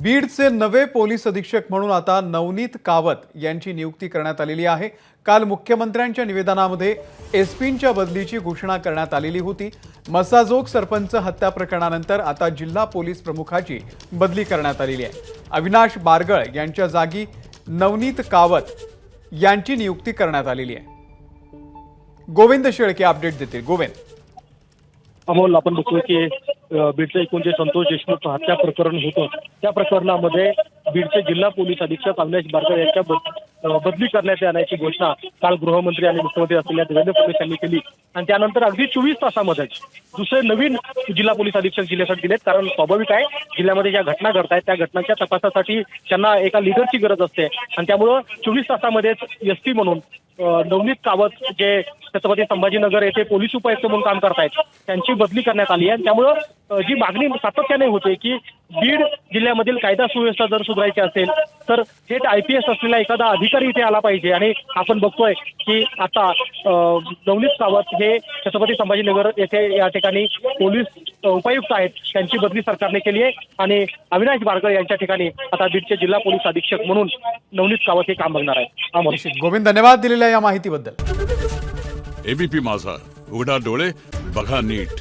बीडचे नवे पोलीस अधीक्षक म्हणून आता नवनीत कावत यांची नियुक्ती करण्यात आलेली आहे। काल मुख्यमंत्र्यांच्या निवेदनामध्ये एसपींच्या बदलीची घोषणा करण्यात आलेली होती। मसाजोग सरपंच हत्या प्रकरणानंतर आता जिल्हा पोलीस प्रमुखाची बदली करण्यात आलेली आहे। अविनाश बारगळ यांच्या जागी नवनीत कावत यांची नियुक्ती करण्यात आलेली आहे। गोविंद शेळके अपडेट देतील। गोविंद, अमोल, आपण बघतोय की बीडचे एकूण जे संतोष देशमुख हत्या प्रकरण होतं त्या प्रकरणामध्ये बीडचे जिल्हा पोलीस अधीक्षक अविनाश बारगळ यांच्या बदली करण्यात येण्याची घोषणा काल गृहमंत्री आणि मुख्यमंत्री असलेल्या देवेंद्र फडणवीस यांनी केली आणि त्यानंतर अगदी 24 तासामध्ये दुसरे नवीन जिल्हा पोलीस अधीक्षक जिल्ह्यासाठी दिलेत। कारण स्वाभाविक आहे, जिल्ह्यामध्ये ज्या घटना घडत आहेत त्या घटनांच्या तपासासाठी त्यांना एका लीडरची गरज असते आणि त्यामुळं 24 तासामध्येच एसपी म्हणून नवनीत कावत जे छत्रपती संभाजीनगर येथे पोलीस उपायुक्त म्हणून काम करतायत त्यांची बदली करण्यात आली आहे। त्यामुळं जी मागणी सातत्याने होते की बीड जिल्ह्यामधील कायदा सुव्यवस्था जर सुधारायची असेल तर थेट IPS असलेला एखादा अधिकारी इथे आला पाहिजे आणि आपण बघतोय की आता नवनीत कावत हे छत्रपती संभाजीनगर येथे या ठिकाणी पोलीस उपायुक्त आहेत, त्यांची बदली सरकारने केली आहे आणि अविनाश बारगळ यांच्या ठिकाणी आता बीडचे जिल्हा पोलीस अधीक्षक म्हणून नवनीत कावत हे काम बघणार आहे। गोविंद, धन्यवाद दिलेल्या या माहितीबद्दल। ABP माझा, उघडा डोळे बघा नीट।